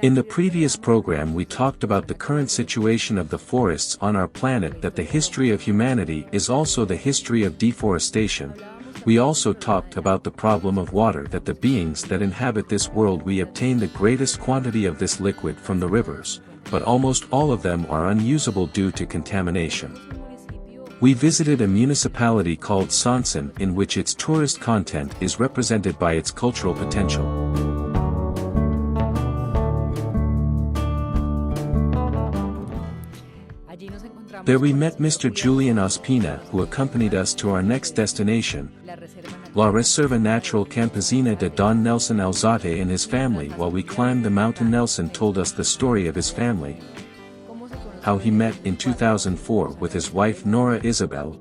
In the previous program we talked about the current situation of the forests on our planet, that the history of humanity is also the history of deforestation. We also talked about the problem of water, that the beings that inhabit this world we obtain the greatest quantity of this liquid from the rivers, but almost all of them are unusable due to contamination. We visited a municipality called Sansan, in which its tourist content is represented by its cultural potential. There we met Mr. Julian Ospina, who accompanied us to our next destination, La Reserva Natural Campesina de Don Nelson Alzate and his family. While we climbed the mountain, Nelson told us the story of his family, how he met in 2004 with his wife Nora Isabel,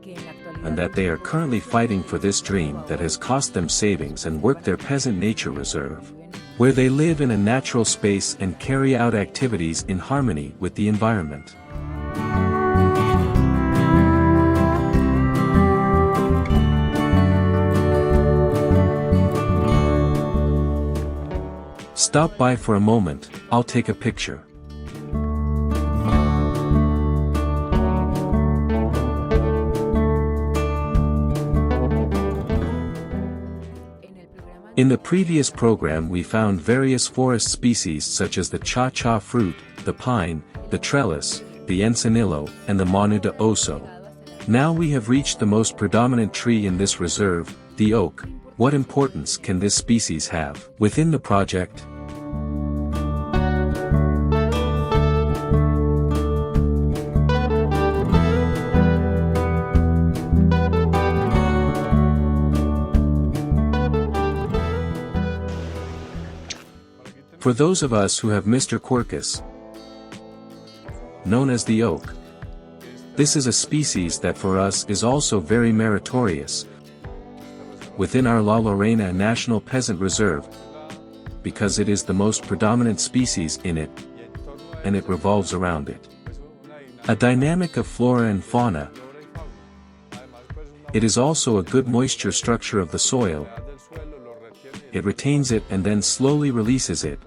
and that they are currently fighting for this dream that has cost them savings and work, their peasant nature reserve, where they live in a natural space and carry out activities in harmony with the environment. Stop by for a moment, I'll take a picture. In the previous program we found various forest species such as the cha-cha fruit, the pine, the trellis, the encinillo, and the manu de oso. Now we have reached the most predominant tree in this reserve, the oak. What importance can this species have within the project? For those of us who have Mr. Quercus, known as the oak, this is a species that for us is also very meritorious within our La Lorena National Peasant Reserve, because it is the most predominant species in it, and it revolves around it a dynamic of flora and fauna. It is also a good moisture structure of the soil. It retains it and then slowly releases it.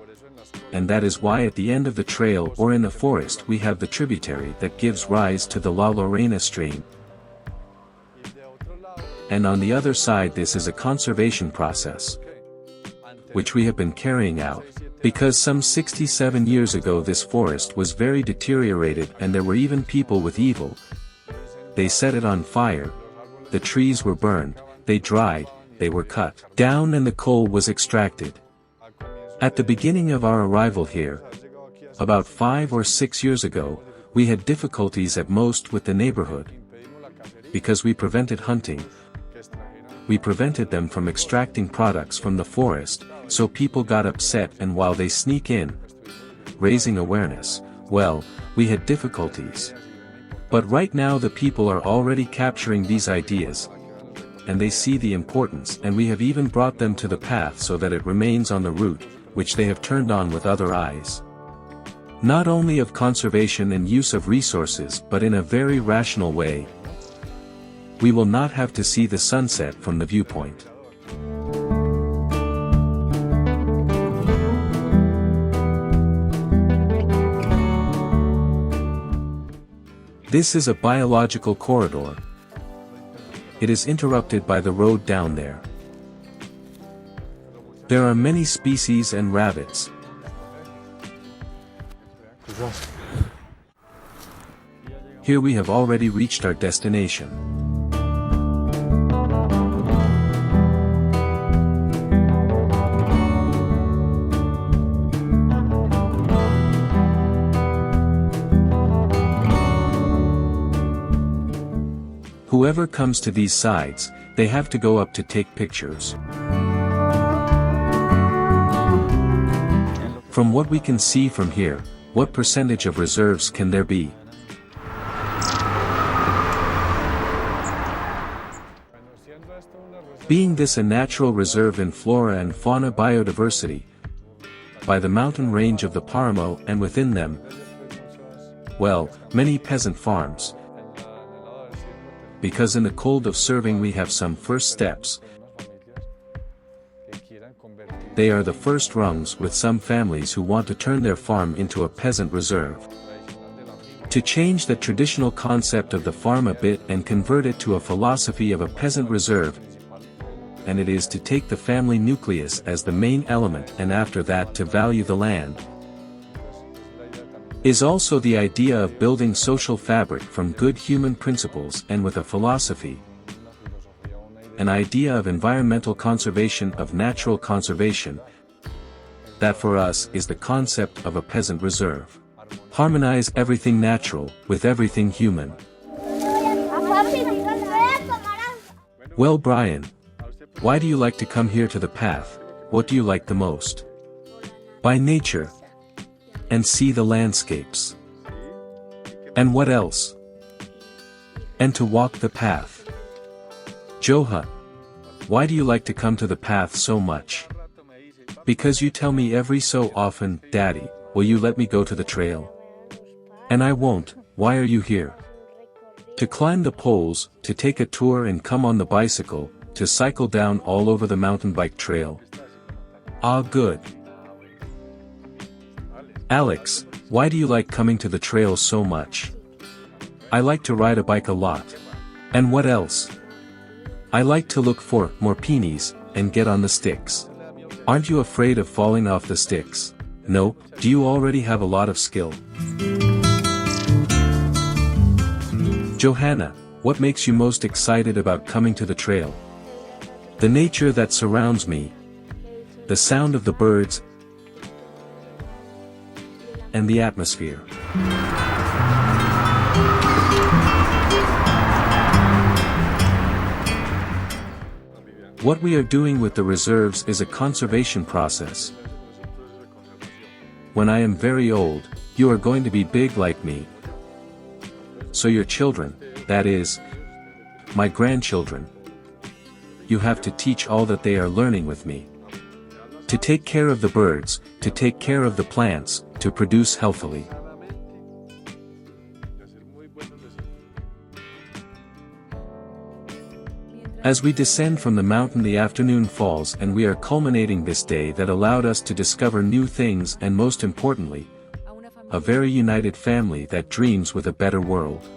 And that is why at the end of the trail or in the forest we have the tributary that gives rise to the La Lorena stream. And on the other side this is a conservation process, which we have been carrying out, because some 67 years ago this forest was very deteriorated and there were even people with evil. They set it on fire, the trees were burned, they dried, they were cut down and the coal was extracted. At the beginning of our arrival here, about 5 or 6 years ago, we had difficulties at most with the neighborhood, because we prevented hunting. We prevented them from extracting products from the forest, so people got upset, and while they sneak in, raising awareness, well, we had difficulties. But right now the people are already capturing these ideas, and they see the importance, and we have even brought them to the path so that it remains on the route, which they have turned on with other eyes. Not only of conservation and use of resources but in a very rational way. We will not have to see the sunset from the viewpoint. This is a biological corridor. It is interrupted by the road down there. There are many species and rabbits. Here we have already reached our destination. Whoever comes to these sides, they have to go up to take pictures. From what we can see from here, what percentage of reserves can there be? Being this a natural reserve in flora and fauna biodiversity, by the mountain range of the Paramo and within them, well, many peasant farms. Because in the cold of serving we have some first steps, they are the first rungs with some families who want to turn their farm into a peasant reserve. To change the traditional concept of the farm a bit and convert it to a philosophy of a peasant reserve, and it is to take the family nucleus as the main element and after that to value the land, is also the idea of building social fabric from good human principles and with a philosophy, an idea of environmental conservation, of natural conservation, that for us is the concept of a peasant reserve. Harmonize everything natural with everything human. Well, Brian, why do you like to come here to the path? What do you like the most? By nature. And see the landscapes. And what else? And to walk the path. Joha, why do you like to come to the path so much? Because you tell me every so often, Daddy, will you let me go to the trail? And I won't. Why are you here? To climb the poles, to take a tour and come on the bicycle, to cycle down all over the mountain bike trail. Ah, good. Alex, why do you like coming to the trail so much? I like to ride a bike a lot. And what else? I like to look for more peonies and get on the sticks. Aren't you afraid of falling off the sticks? No. Do you already have a lot of skill? Johanna, what makes you most excited about coming to the trail? The nature that surrounds me, the sound of the birds, and the atmosphere. What we are doing with the reserves is a conservation process. When I am very old, you are going to be big like me. So your children, that is, my grandchildren, you have to teach all that they are learning with me. To take care of the birds, to take care of the plants, to produce healthily. As we descend from the mountain, the afternoon falls and we are culminating this day that allowed us to discover new things and, most importantly, a very united family that dreams with a better world.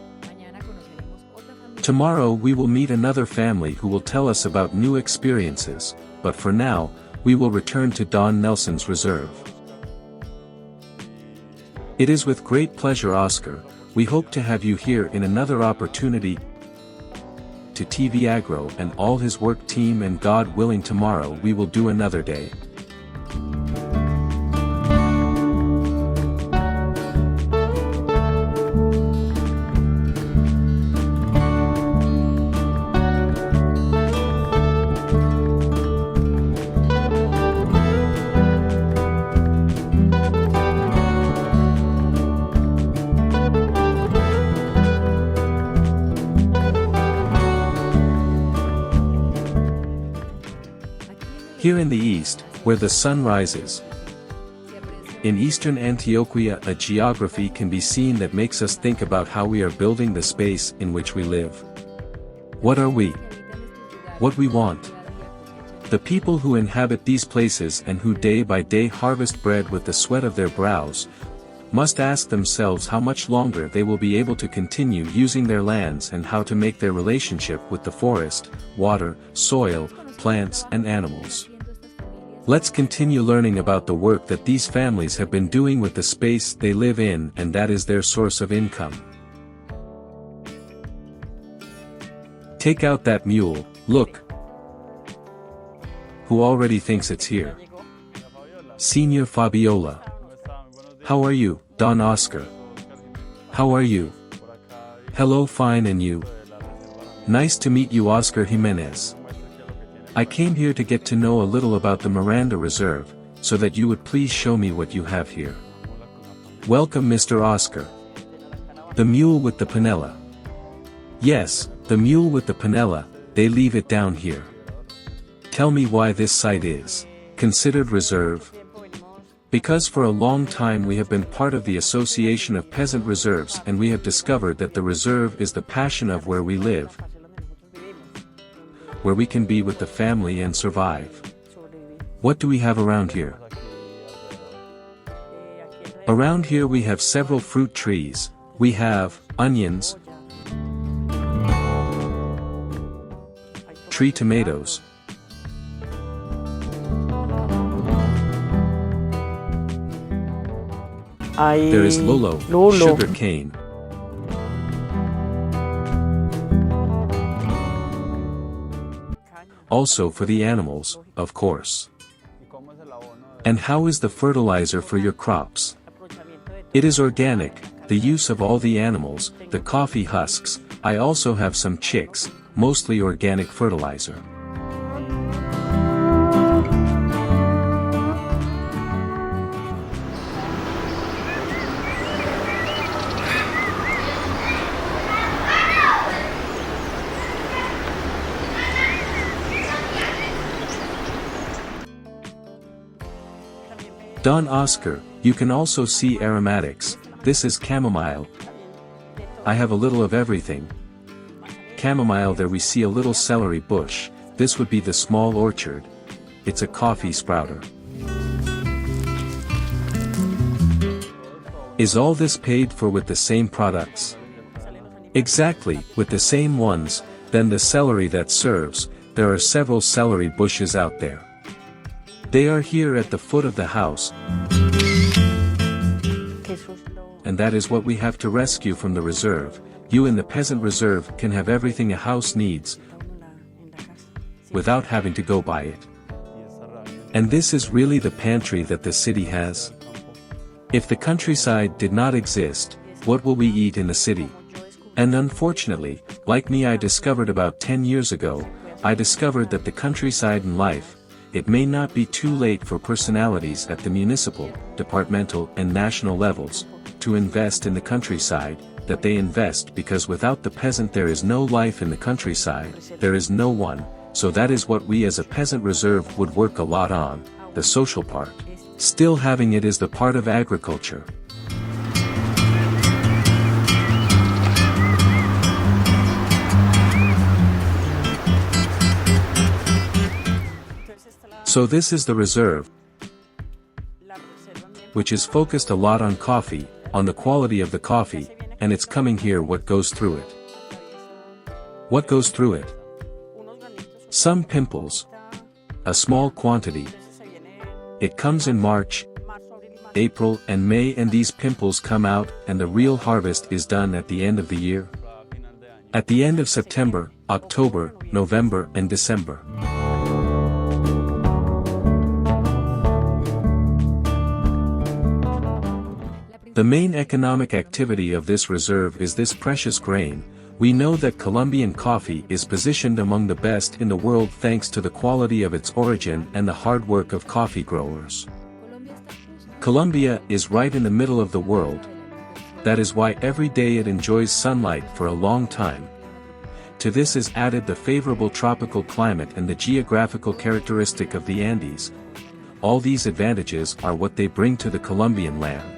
Tomorrow we will meet another family who will tell us about new experiences, but for now, we will return to Don Nelson's reserve. It is with great pleasure, Oscar, we hope to have you here in another opportunity. To TvAgro and all his work team, and God willing tomorrow we will do another day. Here in the east, where the sun rises, in eastern Antioquia, a geography can be seen that makes us think about how we are building the space in which we live. What are we? What we want? The people who inhabit these places and who day by day harvest bread with the sweat of their brows, must ask themselves how much longer they will be able to continue using their lands and how to make their relationship with the forest, water, soil, plants and animals. Let's continue learning about the work that these families have been doing with the space they live in, and that is their source of income. Take out that mule, look. Who already thinks it's here? Senior Fabiola. How are you, Don Oscar? How are you? Hello, fine, and you? Nice to meet you, Oscar Jimenez. I came here to get to know a little about the Miranda Reserve, so that you would please show me what you have here. Welcome, Mr. Oscar. The mule with the panella. Yes, the mule with the panella, they leave it down here. Tell me why this site is considered reserve. Because for a long time we have been part of the Association of Peasant Reserves, and we have discovered that the reserve is the passion of where we live, where we can be with the family and survive. What do we have around here? Around here we have several fruit trees. We have onions, tree tomatoes, there is lolo, sugar cane, also for the animals, of course. And how is the fertilizer for your crops? It is organic, the use of all the animals, the coffee husks. I also have some chicks, mostly organic fertilizer. Don Oscar, you can also see aromatics. This is chamomile. I have a little of everything. Chamomile, there we see a little celery bush. This would be the small orchard. It's a coffee sprouter. Is all this paid for with the same products? Exactly, with the same ones. Then the celery that serves, there are several celery bushes out there. They are here at the foot of the house. And that is what we have to rescue from the reserve. You in the peasant reserve can have everything a house needs without having to go buy it. And this is really the pantry that the city has. If the countryside did not exist, what will we eat in the city? And unfortunately, like me, I discovered about 10 years ago, I discovered that the countryside in life, it may not be too late for personalities at the municipal, departmental and national levels, to invest in the countryside, that they invest, because without the peasant there is no life in the countryside, there is no one. So that is what we as a peasant reserve would work a lot on, the social part. Still having it is the part of agriculture. So this is the reserve, which is focused a lot on coffee, on the quality of the coffee, and it's coming here what goes through it. What goes through it? Some pimples. A small quantity. It comes in March, April and May, and these pimples come out, and the real harvest is done at the end of the year. At the end of September, October, November and December. The main economic activity of this reserve is this precious grain. We know that Colombian coffee is positioned among the best in the world thanks to the quality of its origin and the hard work of coffee growers. Colombia is right in the middle of the world. That is why every day it enjoys sunlight for a long time. To this is added the favorable tropical climate and the geographical characteristic of the Andes. All these advantages are what they bring to the Colombian land.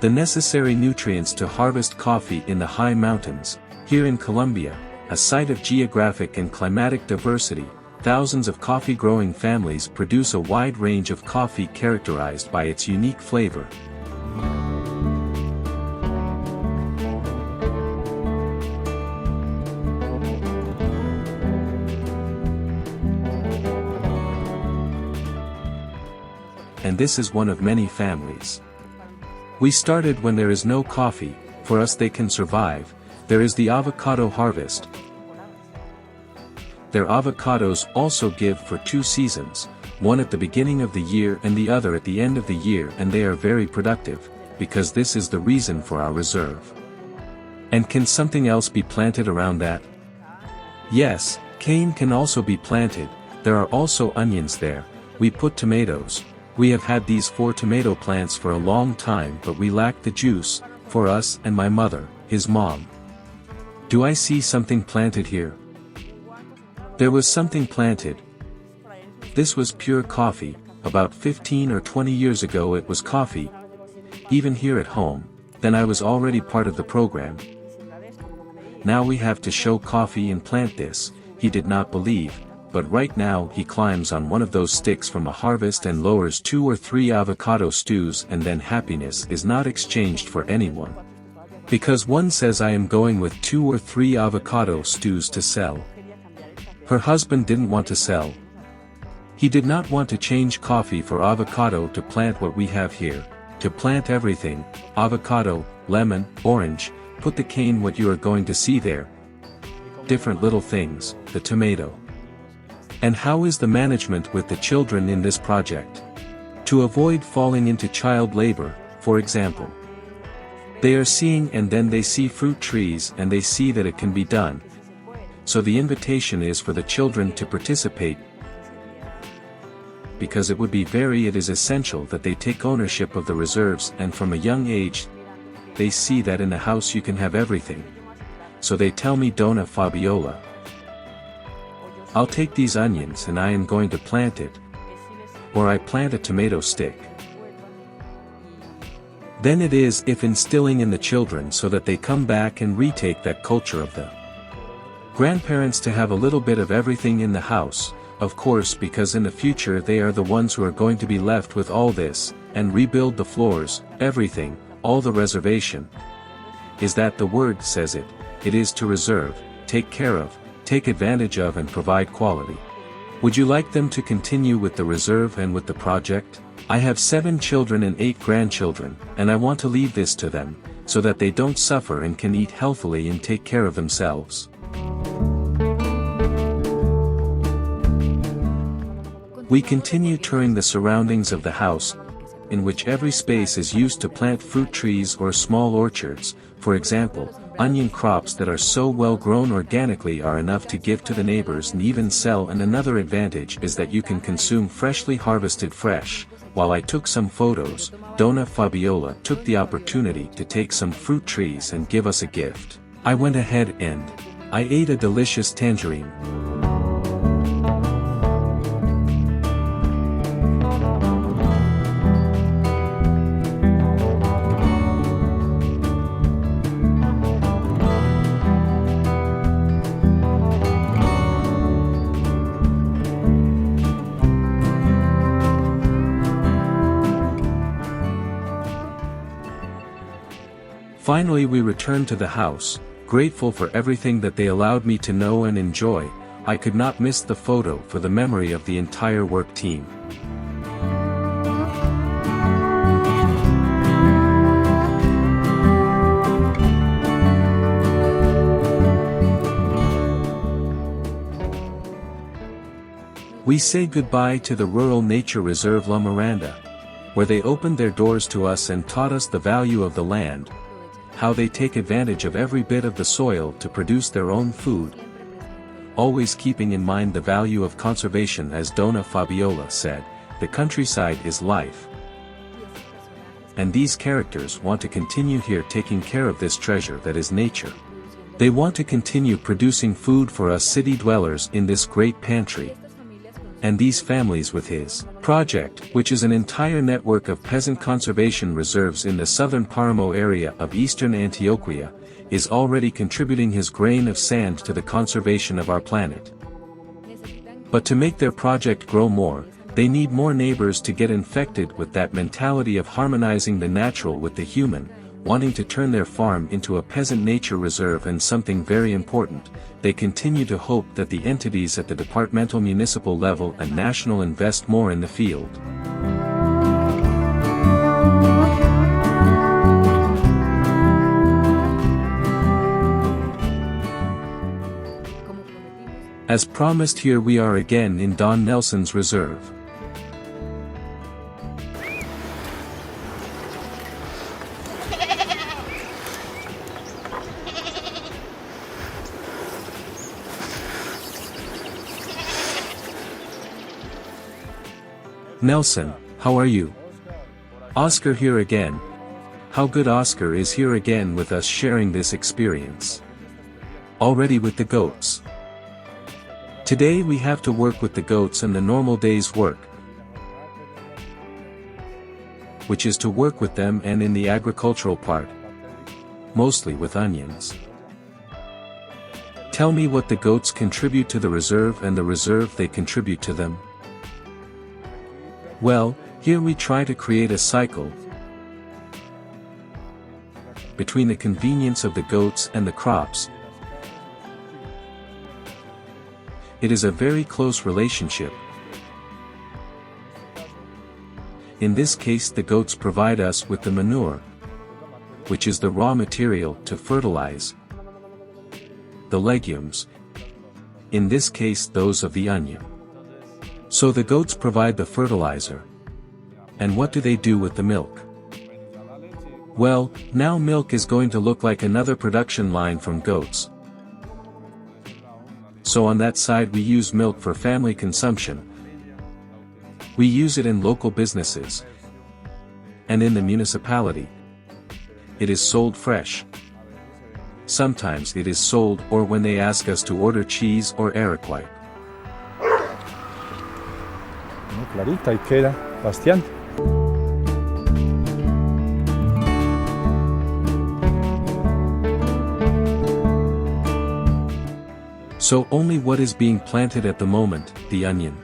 The necessary nutrients to harvest coffee in the high mountains. Here in Colombia, a site of geographic and climatic diversity, thousands of coffee-growing families produce a wide range of coffee characterized by its unique flavor. And this is one of many families. We started when there is no coffee, for us they can survive. There is the avocado harvest. Their avocados also give for 2 seasons, one at the beginning of the year and the other at the end of the year, and they are very productive, because this is the reason for our reserve. And can something else be planted around that? Yes, cane can also be planted. There are also onions there. We put tomatoes. We have had these 4 tomato plants for a long time, but we lack the juice, for us and my mother, his mom. Do I see something planted here? There was something planted. This was pure coffee. About 15 or 20 years ago it was coffee. Even here at home, then I was already part of the program. Now we have to show coffee and plant this. He did not believe, but right now he climbs on one of those sticks from a harvest and lowers 2 or 3 avocado stews, and then happiness is not exchanged for anyone. Because one says I am going with 2 or 3 avocado stews to sell. Her husband didn't want to sell. He did not want to change coffee for avocado to plant what we have here, to plant everything, avocado, lemon, orange, put the cane what you are going to see there. Different little things, the tomato. And how is the management with the children in this project? To avoid falling into child labor, for example. They are seeing, and then they see fruit trees and they see that it can be done. So the invitation is for the children to participate, because it is essential that they take ownership of the reserves, and from a young age, they see that in the house you can have everything. So they tell me, Donna Fabiola, I'll take these onions and I am going to plant it. Or I plant a tomato stick. Then it is if instilling in the children so that they come back and retake that culture of the grandparents to have a little bit of everything in the house, of course, because in the future they are the ones who are going to be left with all this, and rebuild the floors, everything, all the reservation. Is that the word says it? It is to reserve, take care of, take advantage of, and provide quality. Would you like them to continue with the reserve and with the project? I have 7 children and 8 grandchildren, and I want to leave this to them, so that they don't suffer and can eat healthily and take care of themselves. We continue touring the surroundings of the house, in which every space is used to plant fruit trees or small orchards. For example, onion crops that are so well grown organically are enough to give to the neighbors and even sell. And another advantage is that you can consume freshly harvested fresh. While I took some photos, Donna Fabiola took the opportunity to take some fruit trees and give us a gift. I went ahead and I ate a delicious tangerine. Finally we returned to the house, grateful for everything that they allowed me to know and enjoy. I could not miss the photo for the memory of the entire work team. We say goodbye to the rural nature reserve La Miranda, where they opened their doors to us and taught us the value of the land, how they take advantage of every bit of the soil to produce their own food, always keeping in mind the value of conservation. As Donna Fabiola said, the countryside is life. And these characters want to continue here taking care of this treasure that is nature. They want to continue producing food for us city dwellers in this great pantry. And these families with his project, which is an entire network of peasant conservation reserves in the southern Paramo area of eastern Antioquia, is already contributing his grain of sand to the conservation of our planet. But to make their project grow more, they need more neighbors to get infected with that mentality of harmonizing the natural with the human, wanting to turn their farm into a peasant nature reserve. And something very important, they continue to hope that the entities at the departmental, municipal level and national invest more in the field. As promised, here we are again in Don Nelson's reserve. Nelson, how are you? Oscar here again. How good Oscar is here again with us, sharing this experience. Already with the goats. Today we have to work with the goats and the normal day's work, which is to work with them and in the agricultural part, mostly with onions. Tell me what the goats contribute to the reserve and the reserve they contribute to them. Well, here we try to create a cycle between the convenience of the goats and the crops. It is a very close relationship. In this case, the goats provide us with the manure, which is the raw material to fertilize the legumes, in this case those of the onion. So the goats provide the fertilizer. And what do they do with the milk? Well, now milk is going to look like another production line from goats. So on that side we use milk for family consumption. We use it in local businesses. And in the municipality. It is sold fresh. Sometimes it is sold or when they ask us to order cheese or Araquite. Clarita y queda Bastián. So only what is being planted at the moment, the onion.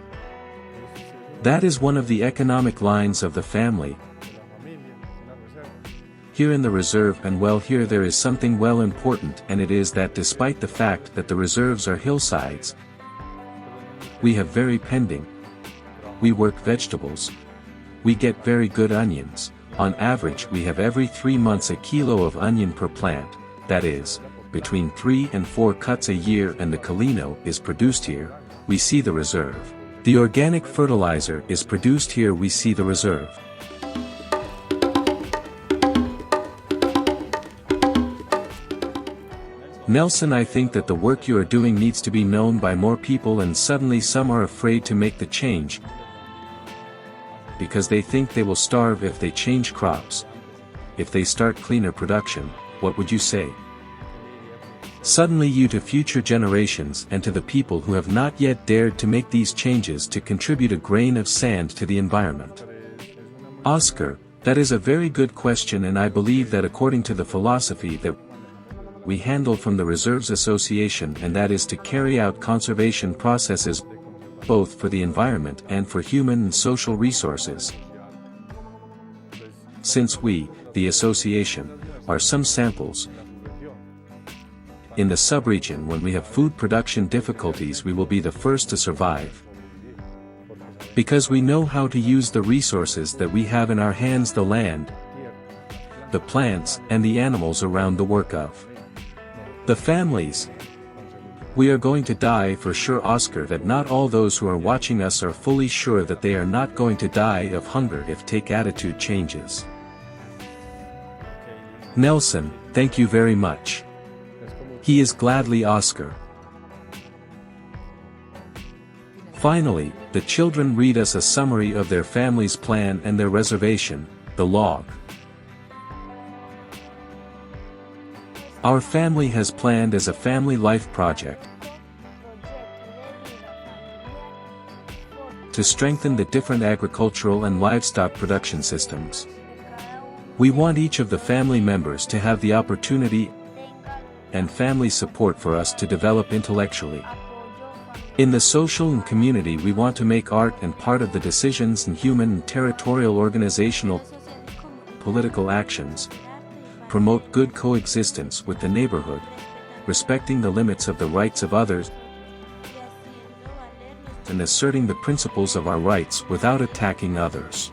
That is one of the economic lines of the family. Here in the reserve, and well, here there is something well important, and it is that despite the fact that the reserves are hillsides, we have very pending. We work vegetables. We get very good onions. On average we have every 3 months a kilo of onion per plant, that is, between 3 and 4 cuts a year, and the colino is produced here, we see the reserve. The organic fertilizer is produced here, we see the reserve. Nelson, I think that the work you are doing needs to be known by more people, and suddenly some are afraid to make the change because they think they will starve if they change crops. If they start cleaner production, what would you say? Suddenly you to future generations and to the people who have not yet dared to make these changes to contribute a grain of sand to the environment. Oscar, that is a very good question, and I believe that according to the philosophy that we handle from the Reserves Association, and that is to carry out conservation processes both for the environment and for human and social resources. Since we, the association, are some samples, in the subregion when we have food production difficulties we will be the first to survive. Because we know how to use the resources that we have in our hands, the land, the plants and the animals around the work of the families. We are going to die for sure, Oscar, that not all those who are watching us are fully sure that they are not going to die of hunger if take attitude changes. Nelson, thank you very much. He is gladly, Oscar. Finally, the children read us a summary of their family's plan and their reservation, the log. Our family has planned as a family life project to strengthen the different agricultural and livestock production systems. We want each of the family members to have the opportunity and family support for us to develop intellectually. In the social and community we want to make art and part of the decisions in human and territorial organizational political actions, promote good coexistence with the neighborhood, respecting the limits of the rights of others, and asserting the principles of our rights without attacking others.